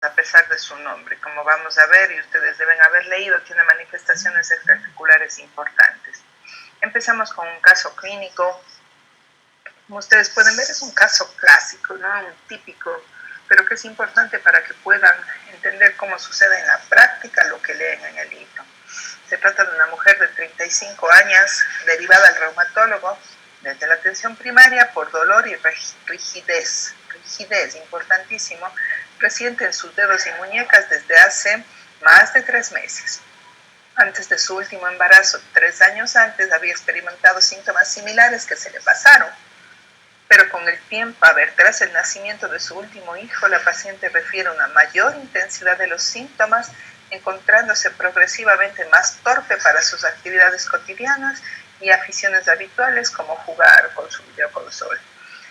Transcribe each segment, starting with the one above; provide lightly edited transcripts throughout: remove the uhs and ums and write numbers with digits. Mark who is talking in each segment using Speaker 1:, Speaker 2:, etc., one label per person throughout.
Speaker 1: a pesar de su nombre. Como vamos a ver y ustedes deben haber leído, tiene manifestaciones extraarticulares importantes. Empezamos con un caso clínico. Como ustedes pueden ver, es un caso clásico, ¿no? Un típico, pero que es importante para que puedan entender cómo sucede en la práctica lo que leen en el libro. Se trata de una mujer de 35 años, derivada al reumatólogo desde la atención primaria por dolor y rigidez, importantísimo, resiente en sus dedos y muñecas desde hace más de 3 meses. Antes de su último embarazo, 3 años antes, había experimentado síntomas similares que se le pasaron. Pero con el tiempo, tras el nacimiento de su último hijo, la paciente refiere una mayor intensidad de los síntomas, encontrándose progresivamente más torpe para sus actividades cotidianas y aficiones habituales como jugar con su videoconsola.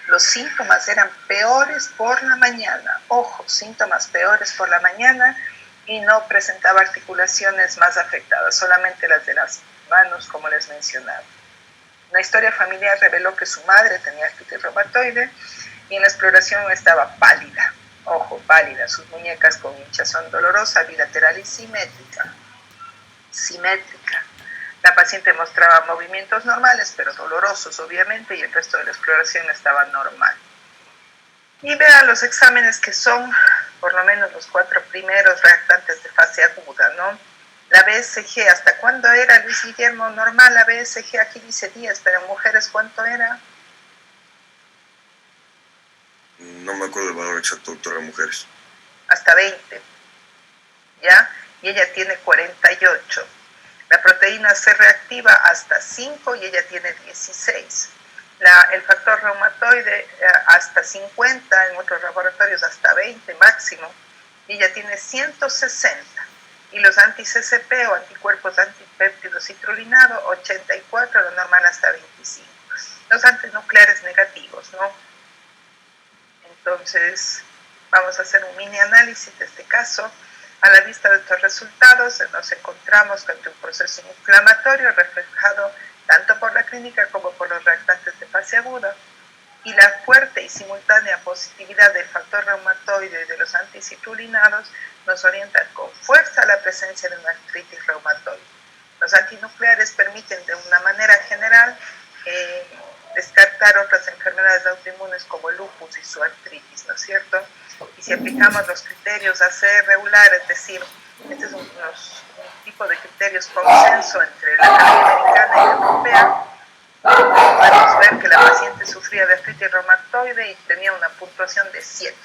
Speaker 1: Los síntomas eran peores por la mañana, síntomas peores por la mañana, y no presentaba articulaciones más afectadas, solamente las de las manos, como les mencionaba. La historia familiar reveló que su madre tenía artritis reumatoide y en la exploración estaba pálida, pálida, sus muñecas con hinchazón dolorosa, bilateral y simétrica. La paciente mostraba movimientos normales, pero dolorosos, obviamente, y el resto de la exploración estaba normal. Y vean los exámenes que son, por lo menos los 4 primeros reactantes de fase aguda, ¿no? La BSG, ¿hasta cuándo era, Luis Guillermo? Normal, la BSG aquí dice 10, pero en mujeres, ¿cuánto era?
Speaker 2: No me acuerdo el valor exacto, doctora, de mujeres.
Speaker 1: Hasta 20, ¿ya? Y ella tiene 48. La proteína C reactiva hasta 5 y ella tiene 16. El factor reumatoide hasta 50, en otros laboratorios hasta 20 máximo, y ella tiene 160. Y los anti-CCP o anticuerpos antipéptidos citrulinados, 84, lo normal hasta 25. Los antinucleares negativos, ¿no? Entonces, vamos a hacer un mini análisis de este caso. A la vista de estos resultados, nos encontramos ante un proceso inflamatorio reflejado tanto por la clínica como por los reactantes de fase aguda, y la fuerte y simultánea positividad del factor reumatoide y de los anticitrulinados nos orientan con fuerza a la presencia de una artritis reumatoide. Los antinucleares permiten de una manera general descartar otras enfermedades autoinmunes como el lupus y su artritis, ¿no es cierto? Y si aplicamos los criterios AC regular, es decir, este es un tipo de criterios consenso entre la Academia Americana y la Europea, podemos ver que la paciente sufría de artritis reumatoide y tenía una puntuación de 7.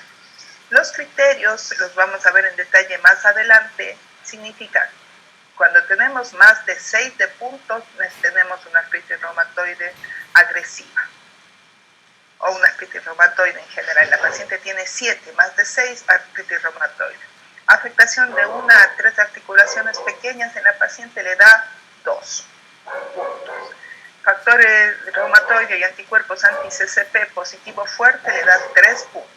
Speaker 1: Los criterios, los vamos a ver en detalle más adelante, significan cuando tenemos más de 6 de puntos, tenemos una artritis reumatoide agresiva o una artritis reumatoide en general. La paciente tiene 7, más de 6, artritis reumatoide. Afectación de 1 a 3 articulaciones pequeñas en la paciente le da 2 puntos. Factores reumatoide y anticuerpos anti-CCP positivo fuerte le da 3 puntos.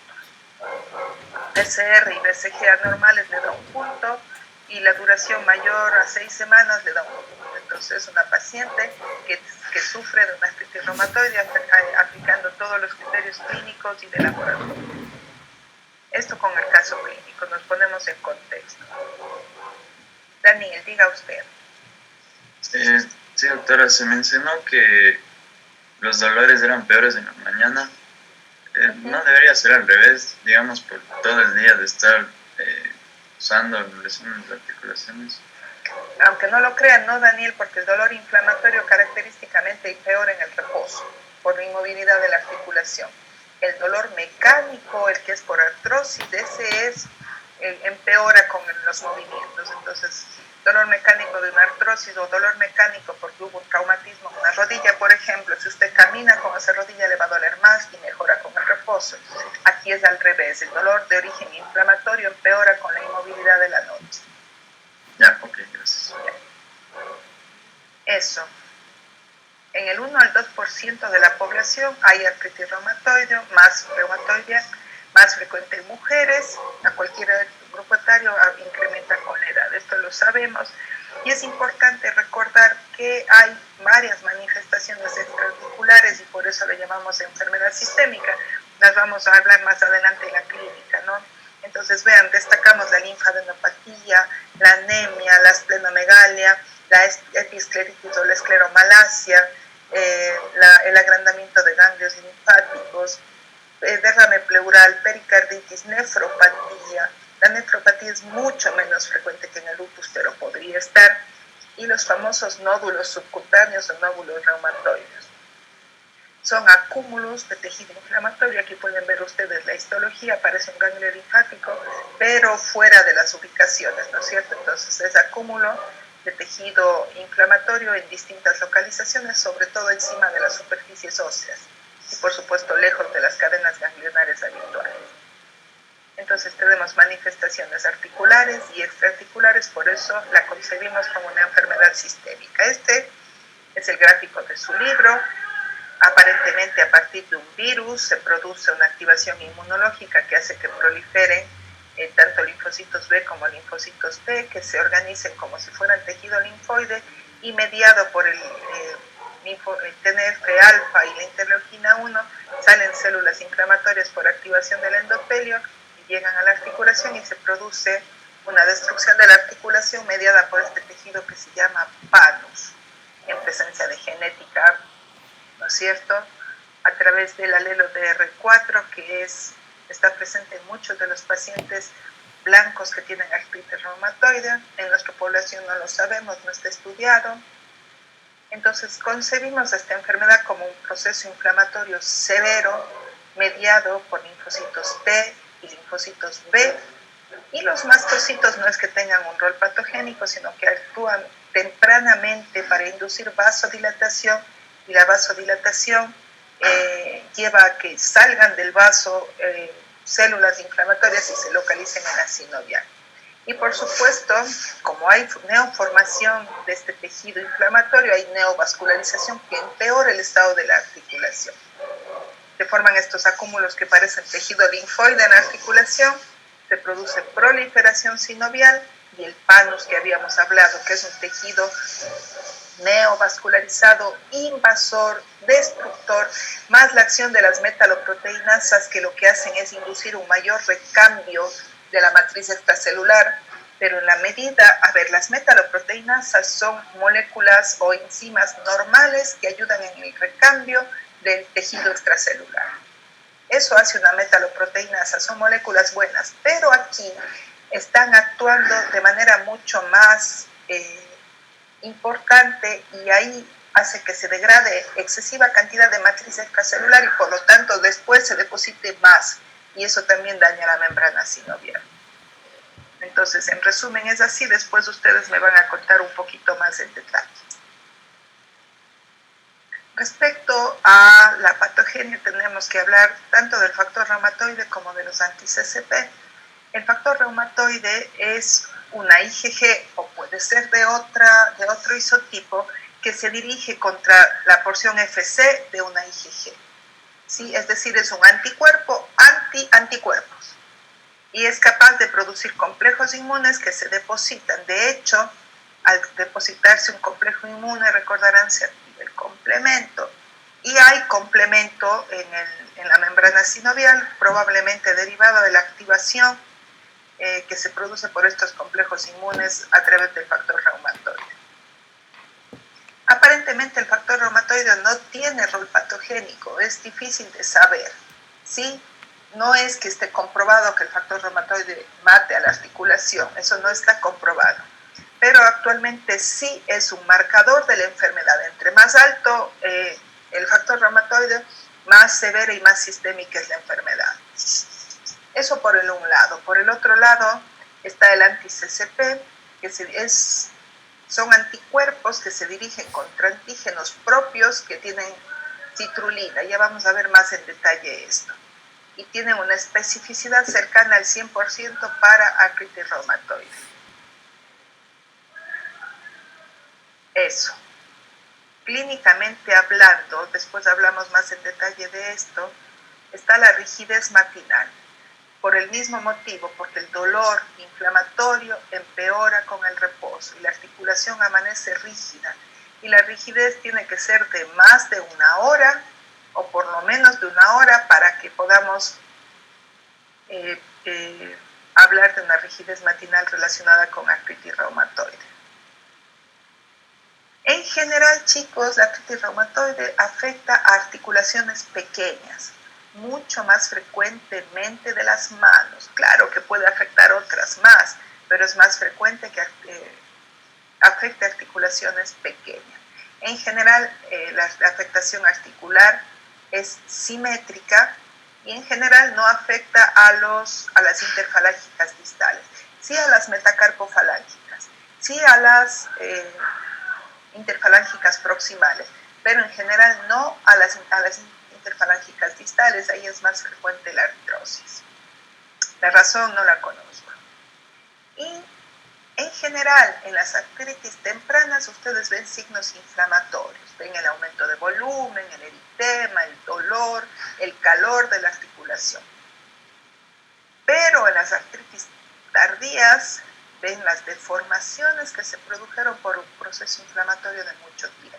Speaker 1: PCR y BCG anormales le da 1 punto y la duración mayor a 6 semanas le da 1 punto. Entonces, una paciente que sufre de una artritis reumatoide aplicando todos los criterios clínicos y de laboratorio. Esto con el caso clínico, nos ponemos en contexto. Daniel, diga usted.
Speaker 3: Sí, doctora, se mencionó que los dolores eran peores en la mañana. No debería ser al revés, digamos, por todo el día de estar usando lesiones de articulaciones.
Speaker 1: Aunque no lo crean, no, Daniel, porque el dolor inflamatorio característicamente es peor en el reposo, por la inmovilidad de la articulación. El dolor mecánico, el que es por artrosis, ese empeora con los movimientos. Entonces, dolor mecánico de una artrosis o dolor mecánico porque hubo un traumatismo en una rodilla, por ejemplo, si usted camina con esa rodilla le va a doler más y mejora con el reposo. Aquí es al revés, el dolor de origen inflamatorio empeora con la inmovilidad de la noche.
Speaker 3: Ya, ok, gracias.
Speaker 1: Eso. En el 1 al 2% de la población hay artritis reumatoide, más frecuente en mujeres, a cualquier grupo etario incrementa con la edad, esto lo sabemos, y es importante recordar que hay varias manifestaciones extraarticulares y por eso le llamamos enfermedad sistémica, las vamos a hablar más adelante en la clínica, ¿no? Entonces, vean, destacamos la linfadenopatía, la anemia, la esplenomegalia, la episcleritis o la escleromalacia, el agrandamiento de ganglios linfáticos, derrame pleural, pericarditis, nefropatía. La nefropatía es mucho menos frecuente que en el lupus, pero podría estar. Y los famosos nódulos subcutáneos o nódulos reumatoides. Son acúmulos de tejido inflamatorio. Aquí pueden ver ustedes la histología, parece un ganglio linfático, pero fuera de las ubicaciones, ¿no es cierto? Entonces es acúmulo de tejido inflamatorio en distintas localizaciones, sobre todo encima de las superficies óseas y por supuesto lejos de las cadenas ganglionares habituales. Entonces tenemos manifestaciones articulares y extraarticulares, por eso la concebimos como una enfermedad sistémica. Este es el gráfico de su libro. Aparentemente a partir de un virus se produce una activación inmunológica que hace que proliferen tanto linfocitos B como linfocitos T, que se organicen como si fueran tejido linfoide y mediado por el TNF-alfa y la interleuquina 1 salen células inflamatorias por activación del endotelio y llegan a la articulación y se produce una destrucción de la articulación mediada por este tejido que se llama panus, en presencia de genética, ¿no es cierto?, a través del alelo DR4 que está presente en muchos de los pacientes blancos que tienen artritis reumatoide. En nuestra población no lo sabemos, no está estudiado. Entonces concebimos esta enfermedad como un proceso inflamatorio severo mediado por linfocitos T y linfocitos B, y los mastocitos no es que tengan un rol patogénico, sino que actúan tempranamente para inducir vasodilatación, y la vasodilatación lleva a que salgan del vaso células inflamatorias y se localicen en la sinovial. Y por supuesto, como hay neoformación de este tejido inflamatorio, hay neovascularización que empeora el estado de la articulación. Se forman estos acúmulos que parecen tejido linfoide en la articulación, se produce proliferación sinovial y el panus que habíamos hablado, que es un tejido neovascularizado, invasor, destructor, más la acción de las metaloproteinasas que lo que hacen es inducir un mayor recambio de la matriz extracelular, pero en la medida, las metaloproteinasas son moléculas o enzimas normales que ayudan en el recambio del tejido extracelular. Eso hace una metaloproteinasa, son moléculas buenas, pero aquí están actuando de manera mucho más importante y ahí hace que se degrade excesiva cantidad de matriz extracelular y por lo tanto después se deposite más y eso también daña la membrana sinovial. Entonces, en resumen es así, después ustedes me van a contar un poquito más en detalle. Respecto a la patogenia tenemos que hablar tanto del factor reumatoide como de los anti-CCP. El factor reumatoide es una IgG o puede ser de otro isotipo que se dirige contra la porción Fc de una IgG. ¿Sí? Es decir, es un anticuerpo anti-anticuerpos y es capaz de producir complejos inmunes que se depositan. De hecho, al depositarse un complejo inmune, recordarán, se activa el complemento y hay complemento en la membrana sinovial, probablemente derivado de la activación que se produce por estos complejos inmunes a través del factor reumatoide. Aparentemente el factor reumatoide no tiene rol patogénico, es difícil de saber, ¿sí? No es que esté comprobado que el factor reumatoide mate a la articulación, eso no está comprobado, pero actualmente sí es un marcador de la enfermedad. Entre más alto el factor reumatoide, más severa y más sistémica es la enfermedad. Eso por el un lado. Por el otro lado está el anti-CCP, que son anticuerpos que se dirigen contra antígenos propios que tienen citrulina. Ya vamos a ver más en detalle esto. Y tienen una especificidad cercana al 100% para artritis reumatoide. Eso. Clínicamente hablando, después hablamos más en detalle de esto, está la rigidez matinal. Por el mismo motivo, porque el dolor inflamatorio empeora con el reposo y la articulación amanece rígida. Y la rigidez tiene que ser de más de una hora o por lo menos de una hora para que podamos hablar de una rigidez matinal relacionada con artritis reumatoide. En general, chicos, la artritis reumatoide afecta a articulaciones pequeñas, mucho más frecuentemente de las manos. Claro que puede afectar otras más, pero es más frecuente que afecte articulaciones pequeñas. En general, la afectación articular es simétrica y en general no afecta a las interfalángicas distales, sí a las metacarpofalángicas, sí a las interfalángicas proximales, pero en general no a las interfalángicas distales. Ahí es más frecuente la artrosis. La razón no la conozco. Y en general, en las artritis tempranas ustedes ven signos inflamatorios, ven el aumento de volumen, el eritema, el dolor, el calor de la articulación. Pero en las artritis tardías ven las deformaciones que se produjeron por un proceso inflamatorio de mucho tiempo.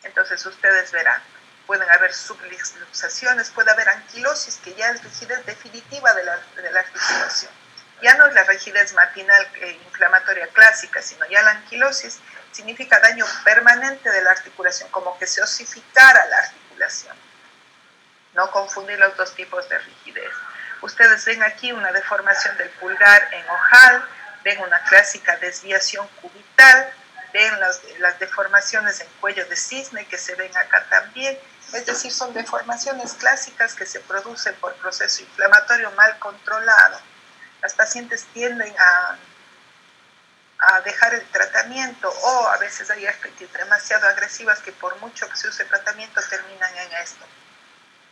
Speaker 1: Entonces ustedes verán, pueden haber subluxaciones, puede haber anquilosis, que ya es rigidez definitiva de la articulación. Ya no es la rigidez matinal inflamatoria clásica, sino ya la anquilosis significa daño permanente de la articulación, como que se osificara la articulación. No confundir los dos tipos de rigidez. Ustedes ven aquí una deformación del pulgar en ojal, ven una clásica desviación cubital, ven las deformaciones en cuello de cisne que se ven acá también. Es decir, son deformaciones clásicas que se producen por proceso inflamatorio mal controlado. Las pacientes tienden a dejar el tratamiento, o a veces hay artritis demasiado agresivas que por mucho que se use tratamiento terminan en esto.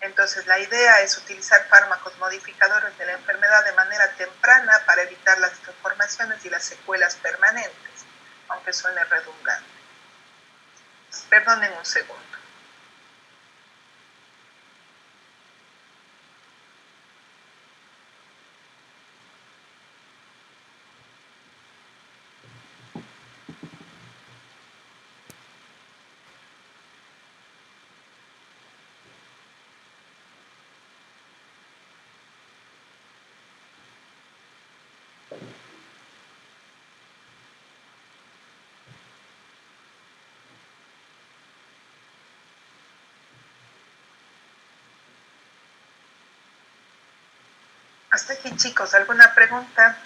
Speaker 1: Entonces la idea es utilizar fármacos modificadores de la enfermedad de manera temprana para evitar las deformaciones y las secuelas permanentes, aunque suene redundante. Perdonen un segundo. Hasta aquí, chicos, ¿alguna pregunta?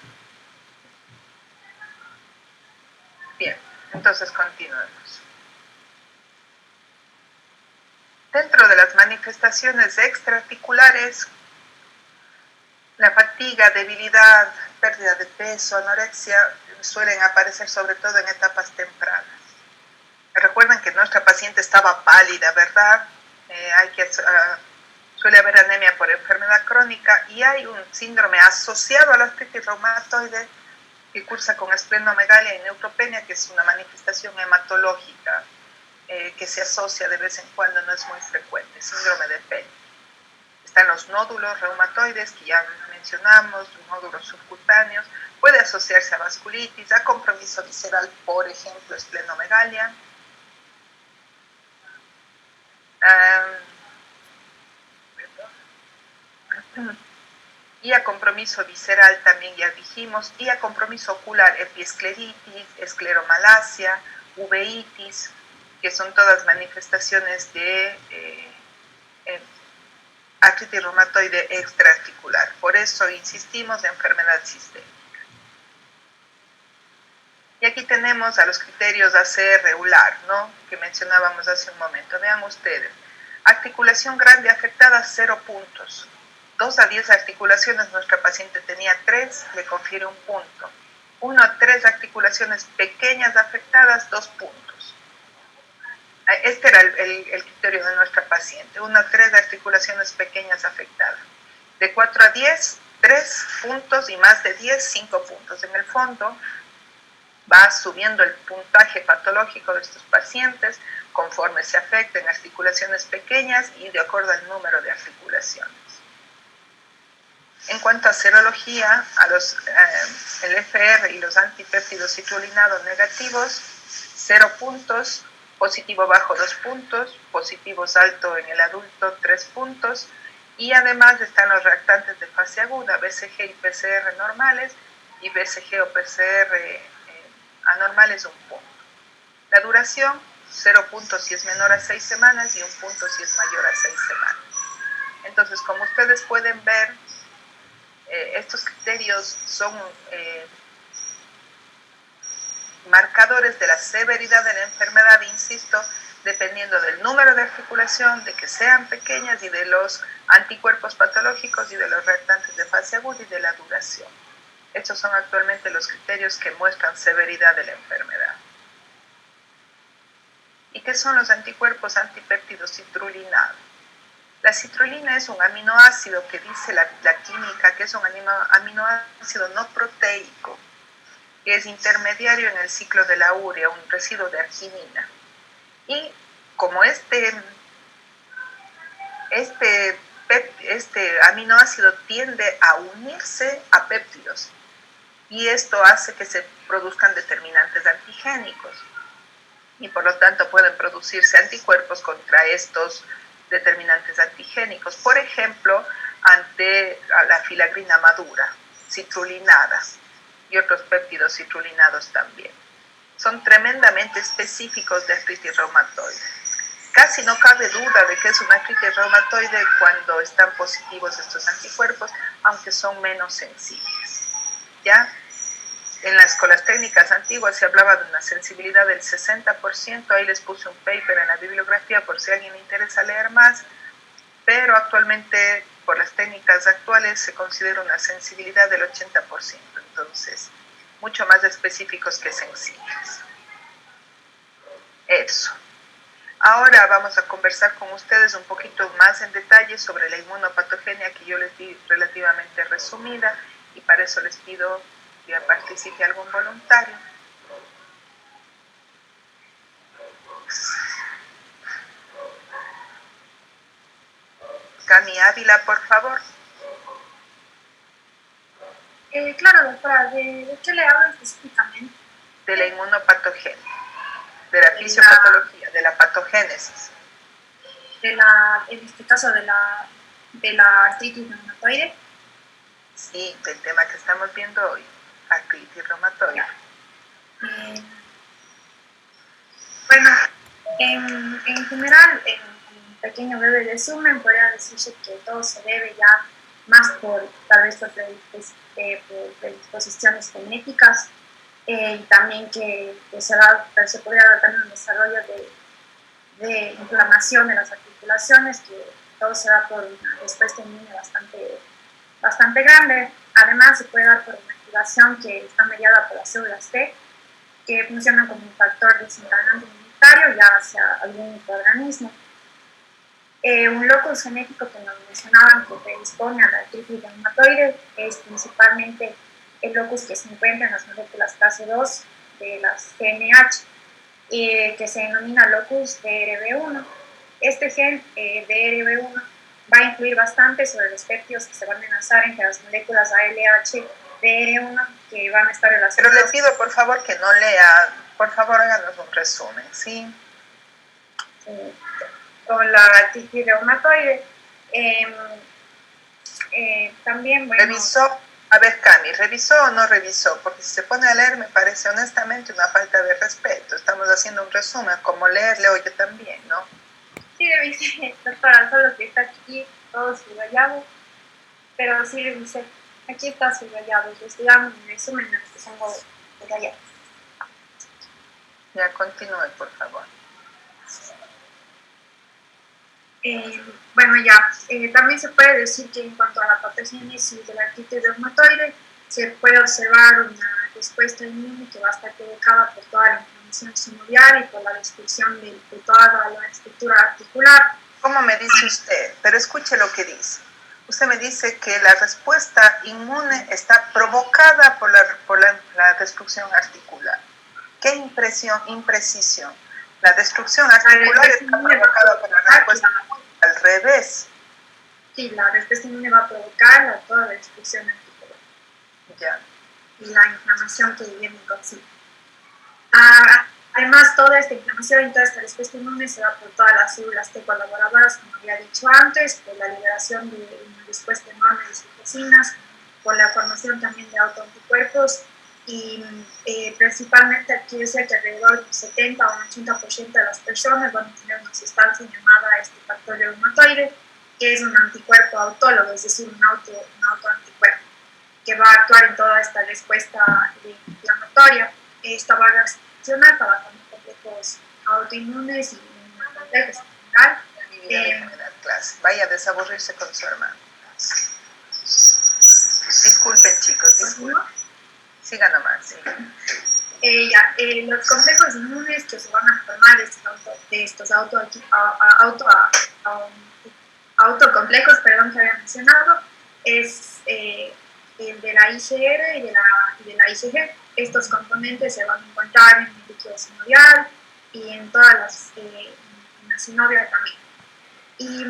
Speaker 1: Bien, entonces continuemos. Dentro de las manifestaciones extraarticulares, la fatiga, debilidad, pérdida de peso, anorexia suelen aparecer sobre todo en etapas tempranas. Recuerden que nuestra paciente estaba pálida, ¿verdad? Suele haber anemia por enfermedad crónica y hay un síndrome asociado a la artritis reumatoide que cursa con esplenomegalia y neutropenia, que es una manifestación hematológica que se asocia de vez en cuando, no es muy frecuente, síndrome de Penn. Están los nódulos reumatoides, que ya mencionamos, nódulos subcutáneos, puede asociarse a vasculitis, a compromiso visceral, por ejemplo, esplenomegalia. Y a compromiso visceral también ya dijimos, y a compromiso ocular, epiescleritis, escleromalacia, uveitis, que son todas manifestaciones de artritis reumatoide extraarticular. Por eso insistimos en enfermedad sistémica. Y aquí tenemos a los criterios ACR-EULAR, ¿no?, que mencionábamos hace un momento. Vean ustedes, articulación grande afectada, 0 puntos. 2 a 10 articulaciones, nuestra paciente tenía 3, le confiere 1 punto. 1 a 3 articulaciones pequeñas afectadas, 2 puntos. Este era el criterio de nuestra paciente, 1 a 3 articulaciones pequeñas afectadas. De 4 a 10, 3 puntos, y más de 10, 5 puntos. En el fondo va subiendo el puntaje patológico de estos pacientes conforme se afecten articulaciones pequeñas y de acuerdo al número de articulaciones. En cuanto a serología, el FR y los antipéptidos citrulinados negativos, 0 puntos, positivo bajo 2 puntos, positivos alto en el adulto 3 puntos, Y además están los reactantes de fase aguda, BCG y PCR normales, y BCG o PCR anormales 1 punto. La duración, 0 puntos si es menor a 6 semanas y 1 punto si es mayor a 6 semanas. Entonces, como ustedes pueden ver, estos criterios son marcadores de la severidad de la enfermedad, insisto, dependiendo del número de articulación, de que sean pequeñas y de los anticuerpos patológicos y de los reactantes de fase aguda y de la duración. Estos son actualmente los criterios que muestran severidad de la enfermedad. ¿Y qué son los anticuerpos antipéptidos citrulinados? La citrulina es un aminoácido que dice la química que es un aminoácido no proteico, que es intermediario en el ciclo de la urea, un residuo de arginina. Y como este aminoácido tiende a unirse a péptidos, y esto hace que se produzcan determinantes antigénicos, y por lo tanto pueden producirse anticuerpos contra estos determinantes antigénicos, por ejemplo, ante la filagrina madura, citrulinada, y otros péptidos citrulinados también. Son tremendamente específicos de artritis reumatoide. Casi no cabe duda de que es una artritis reumatoide cuando están positivos estos anticuerpos, aunque son menos sensibles. ¿Ya? Con las técnicas antiguas se hablaba de una sensibilidad del 60%, ahí les puse un paper en la bibliografía por si a alguien le interesa leer más, pero actualmente por las técnicas actuales se considera una sensibilidad del 80%, entonces mucho más específicos que sensibles. Eso. Ahora vamos a conversar con ustedes un poquito más en detalle sobre la inmunopatogenia que yo les di relativamente resumida, y para eso les pido que participe algún voluntario. Cami Ávila, por favor.
Speaker 4: Claro, doctora, ¿de qué le hablo específicamente?
Speaker 1: De la inmunopatogenia, de la fisiopatología, de la patogénesis.
Speaker 4: En este caso, de la artritis reumatoide.
Speaker 1: Sí, del tema que estamos viendo hoy, artritis reumatoide.
Speaker 4: Bueno, en general, en un pequeño breve resumen, podría decirse que todo se debe ya más tal vez por predisposiciones genéticas, y también que se podría dar también un desarrollo de inflamación de las articulaciones, que todo se da por una respuesta inmune bastante grande. Además, se puede dar por una activación que está mediada por las células T, que funcionan como un factor desencadenante inmunitario ya hacia algún microorganismo. Un locus genético que nos mencionaban que predispone a la artritis reumatoide es principalmente el locus que se encuentra en las moléculas Kase2 de las GNH, que se denomina locus DRB1. Este gen DRB1 va a influir bastante sobre los péptidos que se van a enlazar entre las moléculas ALH DR1 que van a estar relacionadas.
Speaker 1: Pero le pido por favor que no lea, por favor háganos un resumen, ¿sí?
Speaker 4: Con la artritis reumatoide. También, bueno...
Speaker 1: ¿Revisó? A ver, Cami, ¿revisó o no revisó? Porque si se pone a leer me parece honestamente una falta de respeto. Estamos haciendo un resumen, como leer, leo yo también, ¿no?
Speaker 4: Sí, revisé, doctora, solo que está aquí todo subrayado, pero sí revisé. Aquí está subrayado, yo estoy dando un resumen en el que tengo subrayado.
Speaker 1: Ya, continúe, por favor.
Speaker 4: Bueno, ya, también se puede decir que en cuanto a la patogénesis de la artritis reumatoide, se puede observar una respuesta inmune que va a estar provocada por toda la inflamación sinovial y por la destrucción de toda la estructura articular.
Speaker 1: ¿Cómo me dice usted? Pero escuche lo que dice. Usted me dice que la respuesta inmune está provocada por la destrucción articular. ¿Qué imprecisión? La destrucción articular está provocada por la respuesta inmune, al revés.
Speaker 4: Sí, la respuesta inmune va a provocar toda la destrucción articular.
Speaker 1: Ya.
Speaker 4: Y la inflamación que viene consigo. Además, toda esta inflamación y toda esta respuesta inmune se da por todas las células T colaboradoras, como había dicho antes, por la liberación de una respuesta enorme de citocinas, por la formación también de autoanticuerpos y principalmente aquí decía que alrededor del 70 o un 80% de las personas van a tener una sustancia llamada este factor reumatoide, que es un anticuerpo autólogo, es decir, un autoanticuerpo, que va a actuar en toda esta respuesta inflamatoria. Esta va a reaccionar para complejos autoinmunes y complejos en general.
Speaker 1: Vaya a desaburrirse con su hermano. Disculpen, chicos, disculpen. Siga nomás, sí.
Speaker 4: Los complejos inmunes que se van a formar de estos autocomplejos, que había mencionado, es el de la IgR y de la IgG. Estos componentes se van a encontrar en el líquido sinovial y en todas en la sinovia también. Y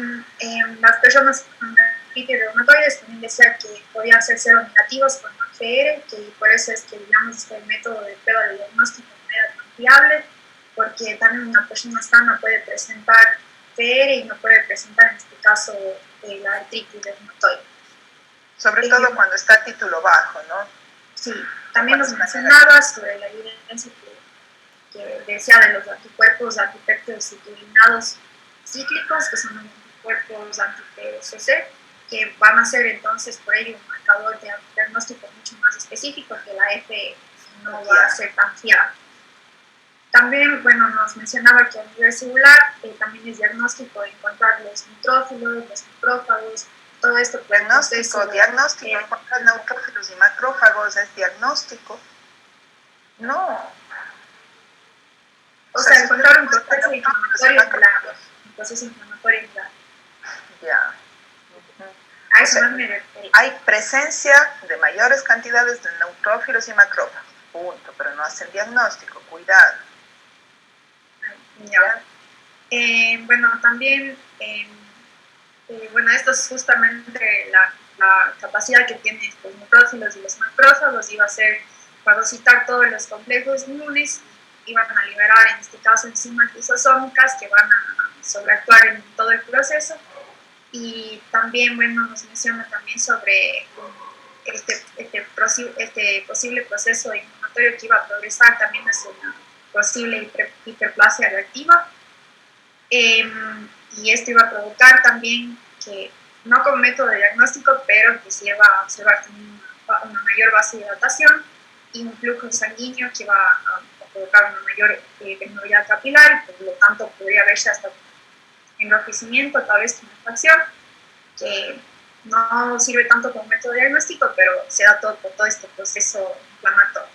Speaker 4: las personas con artritis reumatoides también decían que podían ser seronegativos con AFR, que por eso es que digamos que el método de prueba de diagnóstico no era tan fiable, porque también una persona sana puede presentar FR y no puede presentar en este caso la artritis reumatoide.
Speaker 1: Sobre todo cuando está a título bajo, ¿no?
Speaker 4: Sí, también nos mencionaba sobre la evidencia que decía de los anticuerpos antipéptidos citrullinados cíclicos, que son anticuerpos anti-PSC, que van a ser entonces por ello un marcador de diagnóstico mucho más específico, que la F no va a ser tan fiable. También, bueno, nos mencionaba que a nivel celular también es diagnóstico encontrar los neutrófilos, los macrófagos, todo esto.
Speaker 1: Diagnóstico, encontrar neutrófilos y macrófagos es diagnóstico. No.
Speaker 4: O sea, encontrar un proceso inflamatorio claro. Un proceso inflamatorio claro.
Speaker 1: Ya.
Speaker 4: A eso me refiero.
Speaker 1: Hay presencia de mayores cantidades de neutrófilos y macrófagos. Punto. Pero no hacen diagnóstico. Cuidado.
Speaker 4: Ya. Bueno, también, bueno, esto es justamente la capacidad que tienen estos neutrófilos y los macrófagos, iba a ser fagocitar todos los complejos inmunes, iban a liberar en este caso enzimas lisosómicas que van a sobreactuar en todo el proceso. Y también, bueno, nos menciona también sobre este posible proceso inflamatorio que iba a progresar también hacia una posible hiperplasia reactiva, y esto iba a provocar también que, no como método de diagnóstico, pero que se iba a observar una mayor vasodilatación y un flujo sanguíneo que iba a provocar una mayor permeabilidad capilar, y por lo tanto podría verse hasta enrojecimiento, tal vez tumefacción, que no sirve tanto como método diagnóstico, pero se da todo por todo este proceso inflamatorio.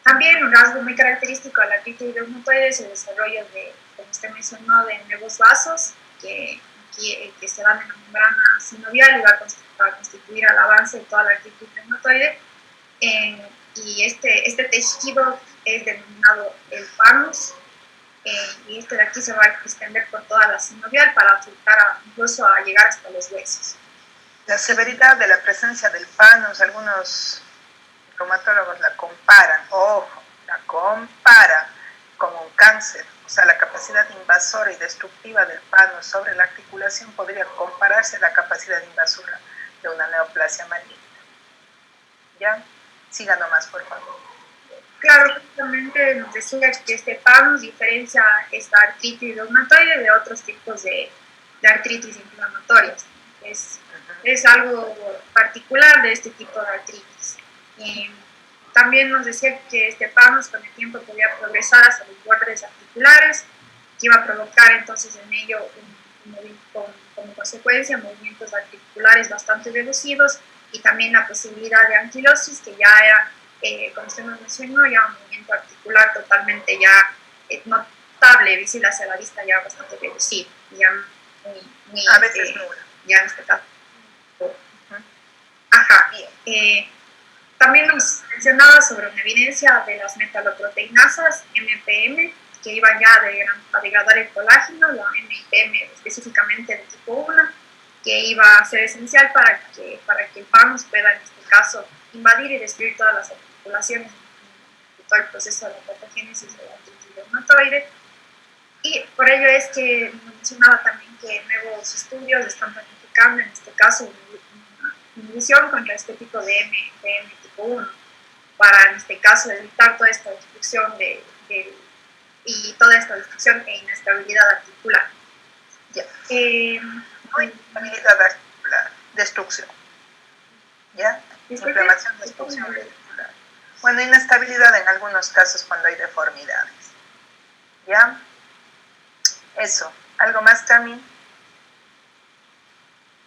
Speaker 4: También un rasgo muy característico de la artritis reumatoide es el desarrollo de, como usted mencionó, de nuevos vasos que se dan en la membrana sinovial y va a constituir al avance de toda la artritis reumatoide. Y este tejido es denominado el panus, y este de aquí se va a extender por toda la sinovial para afectar incluso a llegar hasta los huesos.
Speaker 1: La severidad de la presencia del panus, algunos reumatólogos la comparan, ojo, la comparan con un cáncer. O sea, la capacidad invasora y destructiva del panus sobre la articulación podría compararse a la capacidad invasora de una neoplasia maligna. ¿Ya? Siga nomás, por favor.
Speaker 4: Claro, justamente nos decía que este panus diferencia esta artritis reumatoide de otros tipos de artritis inflamatorias. Es algo particular de este tipo de artritis. También nos decía que este panus con el tiempo podía progresar hacia los bordes articulares, que iba a provocar entonces en ello como consecuencia movimientos articulares bastante reducidos y también la posibilidad de anquilosis, que ya era, como usted nos mencionó, ya un movimiento articular totalmente ya notable, visible hacia la vista, ya bastante reducido, ya muy
Speaker 1: a veces nula.
Speaker 4: Ya en este caso. Ajá. También nos mencionaba sobre una evidencia de las metaloproteinasas MPM que iban ya a degradar el colágeno, la MPM específicamente de tipo 1, que iba a ser esencial para que el panus pueda en este caso invadir y destruir todas las articulaciones todo el proceso de la patogénesis de la artritis reumatoide. Y por ello es que mencionaba también que nuevos estudios están planificando, en este caso, una inhibición contra este tipo de M tipo 1, para en este caso evitar toda esta destrucción y toda esta destrucción e inestabilidad articular.
Speaker 1: Ya.
Speaker 4: No
Speaker 1: inestabilidad articular, destrucción. ¿Ya? Inflamación, destrucción articular. Bueno, inestabilidad en algunos casos cuando hay deformidades. ¿Ya? Eso. ¿Algo más, Cami?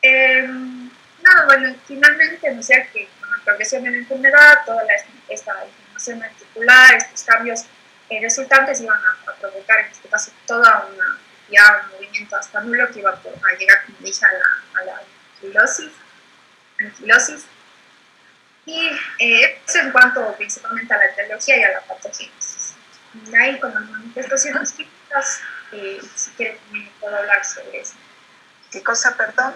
Speaker 4: No, bueno, finalmente, no sé, que con la progresión de la enfermedad, toda esta inflamación articular, estos cambios resultantes iban a provocar, en este caso, ya un movimiento hasta nulo que iba a llegar, como dije, a la anquilosis. Y eso en cuanto principalmente a la etiología y a la patogénesis. Y ahí con las manifestaciones clínicas, si quieren también puedo hablar sobre eso.
Speaker 1: ¿Qué cosa, perdón?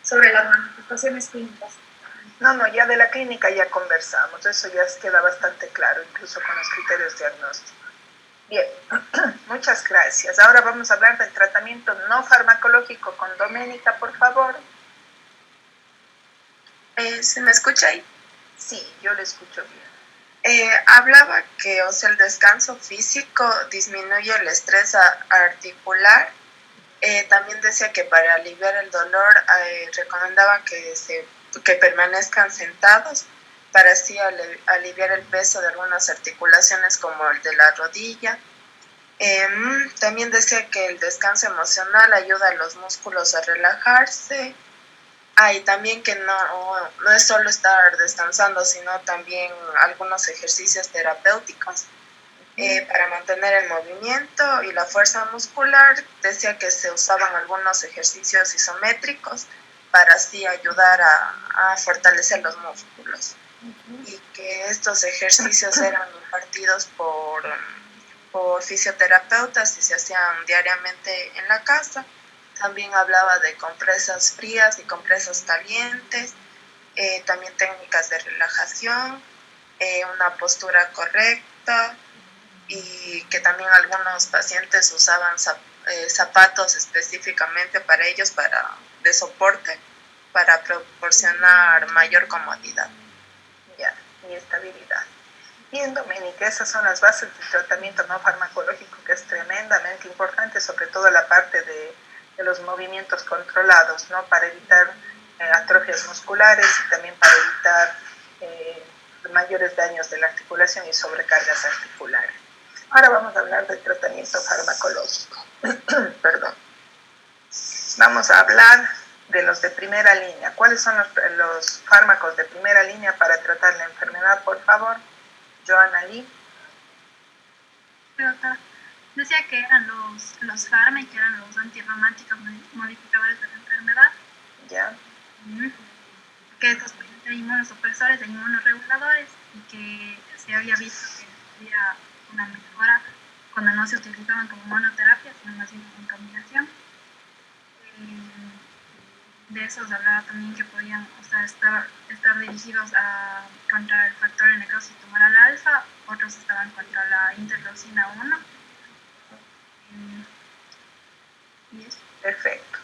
Speaker 4: Sobre las manifestaciones clínicas.
Speaker 1: No, ya de la clínica ya conversamos, eso ya queda bastante claro, incluso con los criterios diagnósticos. Bien, muchas gracias. Ahora vamos a hablar del tratamiento no farmacológico con Doménica, por favor.
Speaker 5: ¿Se me escucha ahí?
Speaker 1: Sí, yo le escucho bien.
Speaker 5: Hablaba que, o sea, el descanso físico disminuye el estrés articular. También decía que para aliviar el dolor recomendaban que permanezcan sentados para así aliviar el peso de algunas articulaciones como el de la rodilla. También decía que el descanso emocional ayuda a los músculos a relajarse. Y también que no es solo estar descansando, sino también algunos ejercicios terapéuticos para mantener el movimiento y la fuerza muscular. Decía que se usaban algunos ejercicios isométricos para así ayudar a fortalecer los músculos. Y que estos ejercicios eran impartidos por fisioterapeutas y se hacían diariamente en la casa. También hablaba de compresas frías y compresas calientes, también técnicas de relajación, una postura correcta, y que también algunos pacientes usaban zapatos específicamente para ellos, de soporte, para proporcionar mayor comodidad.
Speaker 1: Ya, y estabilidad. Bien, Doménica, esas son las bases del tratamiento no farmacológico, que es tremendamente importante, sobre todo la parte de los movimientos controlados, ¿no? Para evitar atrofias musculares y también para evitar mayores daños de la articulación y sobrecargas articulares. Ahora vamos a hablar del tratamiento farmacológico. Perdón. Vamos a hablar de los de primera línea. ¿Cuáles son los fármacos de primera línea para tratar la enfermedad, por favor? Joana Lee.
Speaker 6: Decía que eran los fármacos, que eran los antirreumáticos modificadores de la enfermedad.
Speaker 1: Ya.
Speaker 6: Que estos de inmunosupresores, de inmunoreguladores, y que se había visto que había una mejora cuando no se utilizaban como monoterapia, sino más bien en combinación. De esos hablaba también que podían, o sea, estar dirigidos contra el factor de necrosis tumoral alfa, otros estaban contra la interleucina 1. Y eso.
Speaker 1: Perfecto.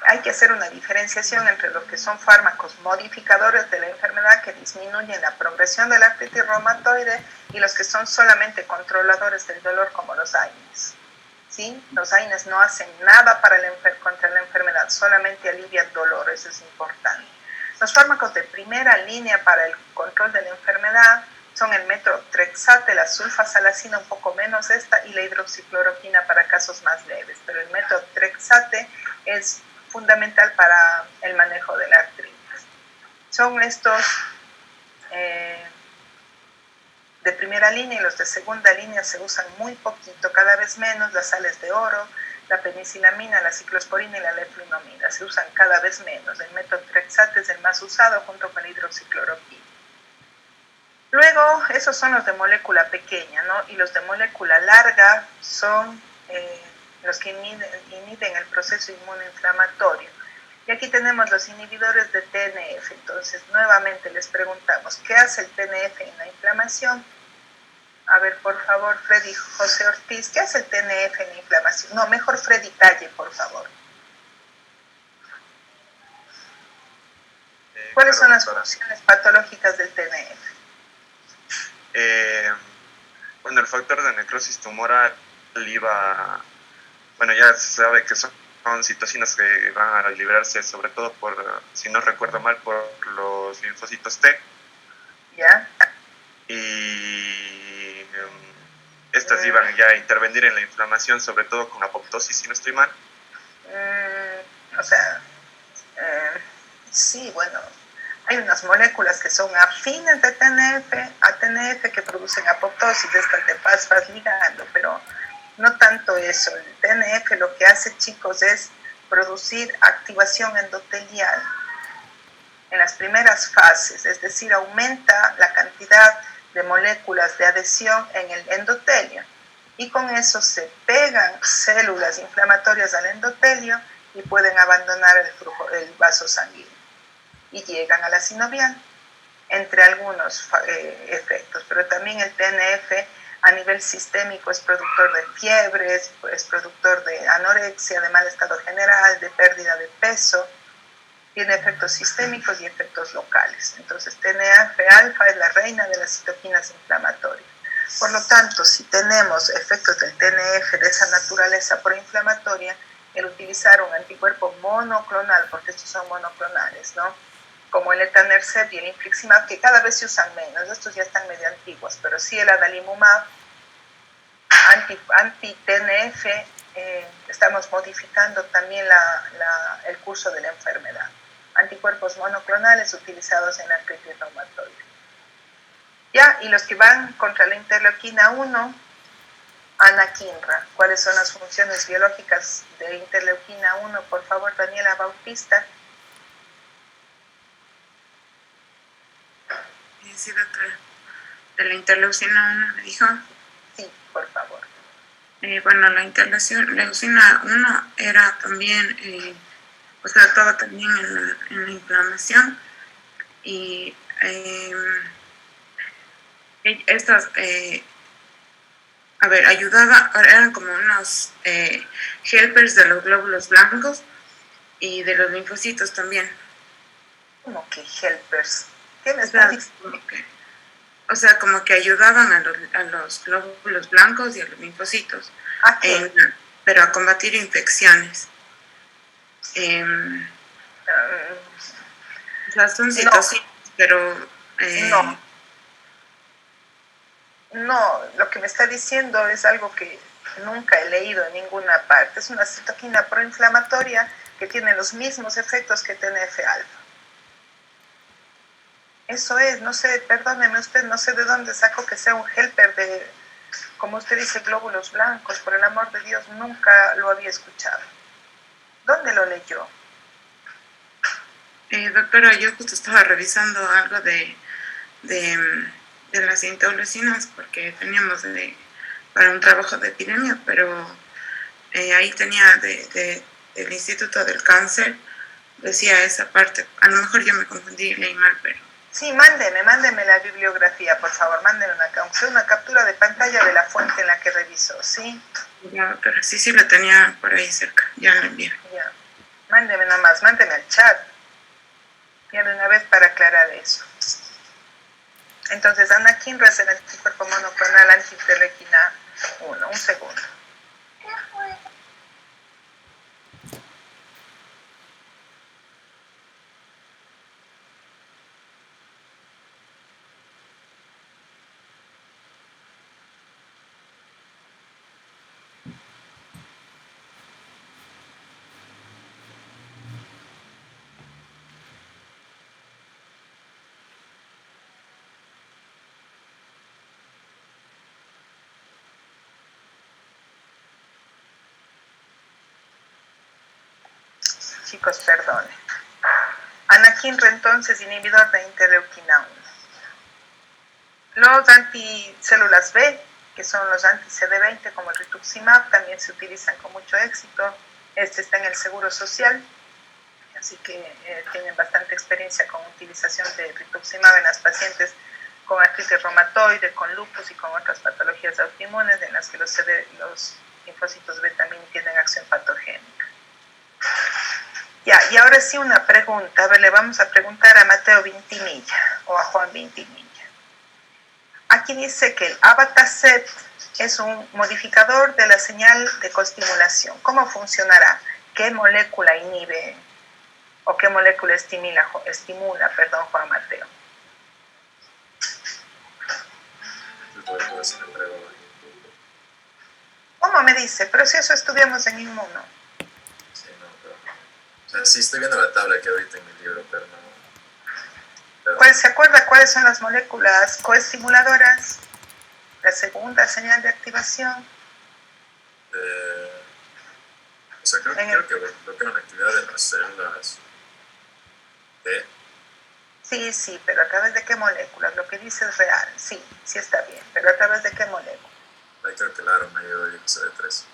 Speaker 1: Hay que hacer una diferenciación entre los que son fármacos modificadores de la enfermedad que disminuyen la progresión de la artritis reumatoide y los que son solamente controladores del dolor, como los AINES. ¿Sí? Los AINES no hacen nada contra la enfermedad, solamente alivian dolor, eso es importante. Los fármacos de primera línea para el control de la enfermedad son el metotrexate, la sulfasalacina, un poco menos esta, y la hidroxicloroquina para casos más leves. Pero el metotrexate es fundamental para el manejo de la artritis. Son estos de primera línea, y los de segunda línea se usan muy poquito, cada vez menos. Las sales de oro, la penicilamina, la ciclosporina y la leflunomida se usan cada vez menos. El metotrexate es el más usado junto con la hidroxicloroquina. Luego, esos son los de molécula pequeña, ¿no? Y los de molécula larga son los que inhiben el proceso inmunoinflamatorio. Y aquí tenemos los inhibidores de TNF. Entonces, nuevamente les preguntamos, ¿qué hace el TNF en la inflamación? A ver, por favor, Freddy José Ortiz, ¿qué hace el TNF en inflamación? No, mejor Freddy Calle, por favor. ¿Cuáles son las funciones patológicas del TNF?
Speaker 7: Bueno, el factor de necrosis tumoral iba, bueno, ya se sabe que son citocinas que van a liberarse sobre todo por, si no recuerdo mal, por los linfocitos T.
Speaker 1: ¿Ya?
Speaker 7: Y estas iban ya a intervenir en la inflamación, sobre todo con apoptosis, si no estoy mal.
Speaker 1: O sea, sí, bueno, hay unas moléculas que son afines de TNF que producen apoptosis, de estas de fas ligando, pero no tanto eso. El TNF lo que hace, chicos, es producir activación endotelial en las primeras fases, es decir, aumenta la cantidad de moléculas de adhesión en el endotelio y con eso se pegan células inflamatorias al endotelio y pueden abandonar el vaso sanguíneo y llegan a la sinovial, entre algunos efectos. Pero también el TNF a nivel sistémico es productor de fiebres, es productor de anorexia, de mal estado general, de pérdida de peso, tiene efectos sistémicos y efectos locales. Entonces, TNF-alfa es la reina de las citoquinas inflamatorias. Por lo tanto, si tenemos efectos del TNF de esa naturaleza proinflamatoria, el utilizar un anticuerpo monoclonal, porque estos son monoclonales, ¿no? Como el etanercept y el infliximab, que cada vez se usan menos, estos ya están medio antiguos, pero sí el adalimumab, anti-TNF, estamos modificando también el curso de la enfermedad. Anticuerpos monoclonales utilizados en la artritis reumatoide. Ya, y los que van contra la interleuquina 1, anakinra. ¿Cuáles son las funciones biológicas de interleuquina 1? Por favor, Daniela Bautista.
Speaker 8: Sí, doctora. De la interleucina 1, ¿me dijo?
Speaker 1: Sí, por favor.
Speaker 8: Bueno, la interleucina 1 era también, o sea, estaba también en la inflamación y estas, ayudaba, eran como unos helpers de los glóbulos blancos y de los linfocitos también.
Speaker 1: ¿Cómo que helpers? ¿Qué me estás diciendo?
Speaker 8: O sea, como que ayudaban a los glóbulos blancos y a los linfocitos, pero a combatir infecciones. O sea, son citocinas, pero...
Speaker 1: No, lo que me está diciendo es algo que nunca he leído en ninguna parte. Es una citoquina proinflamatoria que tiene los mismos efectos que TNF-alfa. Eso es, no sé, perdóneme usted, no sé de dónde saco que sea un helper de, como usted dice, glóbulos blancos. Por el amor de Dios, nunca lo había escuchado. ¿Dónde lo leyó?
Speaker 8: Doctora, yo justo estaba revisando algo de las interleucinas porque teníamos para un trabajo de epidemia, pero ahí tenía del Instituto del Cáncer, decía esa parte. A lo mejor yo me confundí, leí mal, pero...
Speaker 1: Sí, mándeme la bibliografía, por favor, mándeme una captura de pantalla de la fuente en la que revisó, ¿sí?
Speaker 8: Ya, doctora, sí la tenía por ahí cerca, ya la envié.
Speaker 1: Ya, mándeme al chat, ya de una vez para aclarar eso. Entonces, anakinra es el anticuerpo monoclonal anti-interleuquina 1. Un segundo. Chicos, perdone. Anakinra, entonces, inhibidor de interleuquina 1. Los anticélulas B, que son los anti-CD20, como el rituximab, también se utilizan con mucho éxito. Este está en el Seguro Social, así que tienen bastante experiencia con utilización de rituximab en las pacientes con artritis reumatoide, con lupus y con otras patologías autoinmunes en las que los linfocitos B también tienen acción patogénica. Ya, y ahora sí una pregunta. A ver, le vamos a preguntar a Mateo Vintimilla o a Juan Vintimilla. Aquí dice que el abatacept es un modificador de la señal de coestimulación. ¿Cómo funcionará? ¿Qué molécula inhibe o qué molécula estimula, Juan Mateo? ¿Cómo me dice? Pero si eso estudiamos en inmuno.
Speaker 9: Sí, no, pero... O sea, sí estoy viendo la tabla que ahorita en mi libro, pero no...
Speaker 1: ¿Se acuerda cuáles son las moléculas coestimuladoras? La segunda señal de activación.
Speaker 9: O sea, creo que bloquean la actividad de las células T.
Speaker 1: Sí, pero ¿a través de qué moléculas? Lo que dice es real. Sí está bien, pero ¿a través de qué molécula?
Speaker 9: Ahí creo que el aro me ayudó el CD3.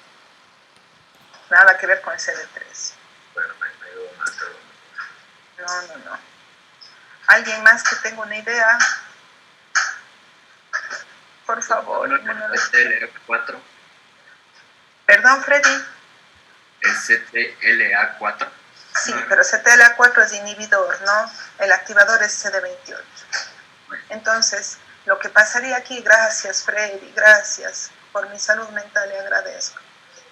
Speaker 1: Nada que ver con el CD3.
Speaker 9: Bueno, me ayudó más, pero...
Speaker 1: No. ¿Alguien más que tenga una idea? Por favor.
Speaker 10: CTLA4.
Speaker 1: Perdón, Freddy.
Speaker 10: ¿Es CTLA4?
Speaker 1: Sí, pero CTLA4 es inhibidor, ¿no? El activador es CD28. Entonces, lo que pasaría aquí, gracias Freddy, gracias por mi salud mental, le agradezco.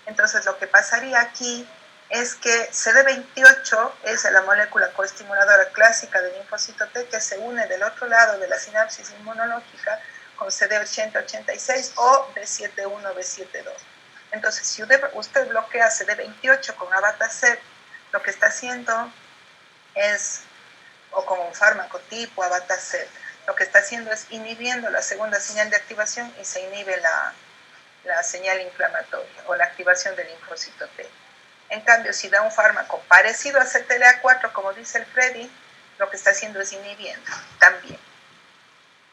Speaker 1: Entonces, lo que pasaría aquí es que CD28 es la molécula coestimuladora clásica del linfocito T que se une del otro lado de la sinapsis inmunológica con CD80-86 o B71, B72. Entonces, si usted bloquea CD28 con abatacept, lo que está haciendo es, o con un fármaco tipo abatacept, lo que está haciendo es inhibiendo la segunda señal de activación y se inhibe la señal inflamatoria o la activación del linfocito T. En cambio, si da un fármaco parecido a CTLA4, como dice el Freddy, lo que está haciendo es inhibiendo también.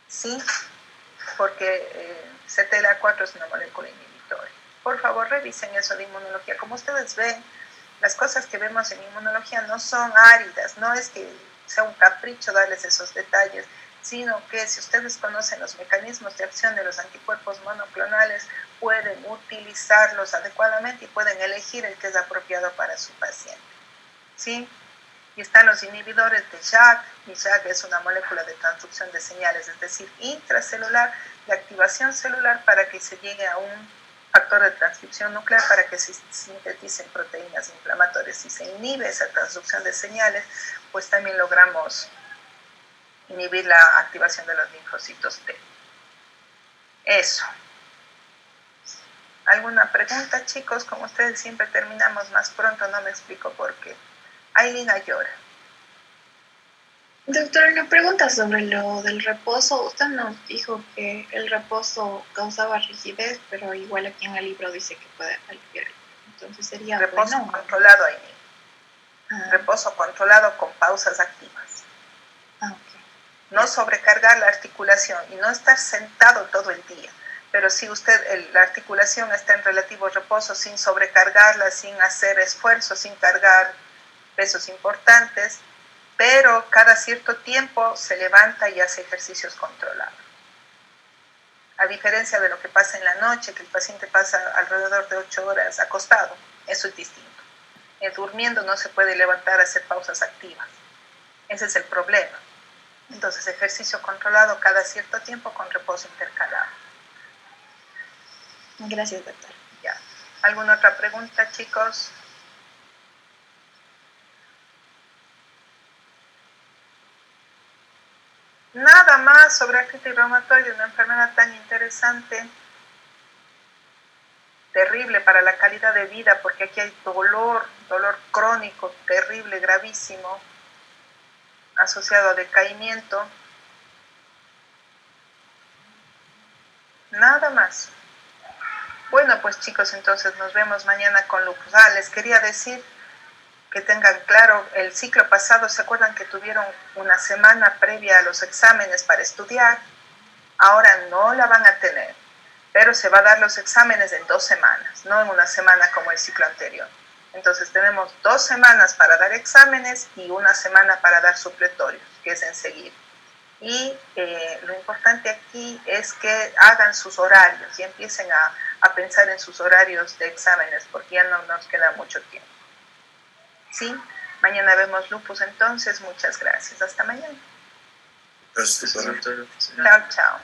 Speaker 1: ¿Sí? Porque CTLA4 es una molécula inhibitoria. Por favor, revisen eso de inmunología. Como ustedes ven, las cosas que vemos en inmunología no son áridas, no es que sea un capricho darles esos detalles, sino que si ustedes conocen los mecanismos de acción de los anticuerpos monoclonales, pueden utilizarlos adecuadamente y pueden elegir el que es apropiado para su paciente. ¿Sí? Y están los inhibidores de JAK, y JAK es una molécula de transducción de señales, es decir, intracelular, de activación celular para que se llegue a un factor de transcripción nuclear para que se sinteticen proteínas inflamatorias. Si se inhibe esa transducción de señales, pues también logramos inhibir la activación de los linfocitos T. Eso. ¿Alguna pregunta, chicos? Como ustedes siempre terminamos más pronto, no me explico por qué. Aileen Ayora.
Speaker 11: Doctora, una pregunta sobre lo del reposo. Usted nos dijo que el reposo causaba rigidez, pero igual aquí en el libro dice que puede aliviar. Entonces sería
Speaker 1: reposo
Speaker 11: bueno.
Speaker 1: Controlado, Aileen. Reposo controlado con pausas activas.
Speaker 11: Okay.
Speaker 1: No sobrecargar la articulación y no estar sentado todo el día. Pero si la articulación está en relativo reposo sin sobrecargarla, sin hacer esfuerzo, sin cargar pesos importantes, pero cada cierto tiempo se levanta y hace ejercicios controlados. A diferencia de lo que pasa en la noche, que el paciente pasa alrededor de 8 horas acostado, eso es distinto. Durmiendo no se puede levantar a hacer pausas activas. Ese es el problema. Entonces, ejercicio controlado cada cierto tiempo con reposo intercalado.
Speaker 11: Gracias, doctor.
Speaker 1: Ya. ¿Alguna otra pregunta, chicos? Nada más sobre artritis reumatoide, una enfermedad tan interesante, terrible para la calidad de vida, porque aquí hay dolor crónico, terrible, gravísimo, asociado a decaimiento. Nada más. Bueno, pues chicos, entonces nos vemos mañana con lupus. Les quería decir que tengan claro, el ciclo pasado, ¿se acuerdan que tuvieron una semana previa a los exámenes para estudiar? Ahora no la van a tener, pero se va a dar los exámenes en 2 semanas, no en una semana como el ciclo anterior. Entonces tenemos 2 semanas para dar exámenes y 1 semana para dar supletorios, que es enseguida. Y lo importante aquí es que hagan sus horarios y empiecen a pensar en sus horarios de exámenes, porque ya no nos queda mucho tiempo. ¿Sí? Mañana vemos lupus entonces. Muchas gracias. Hasta mañana.
Speaker 2: Gracias, doctora.
Speaker 1: Chao, chao.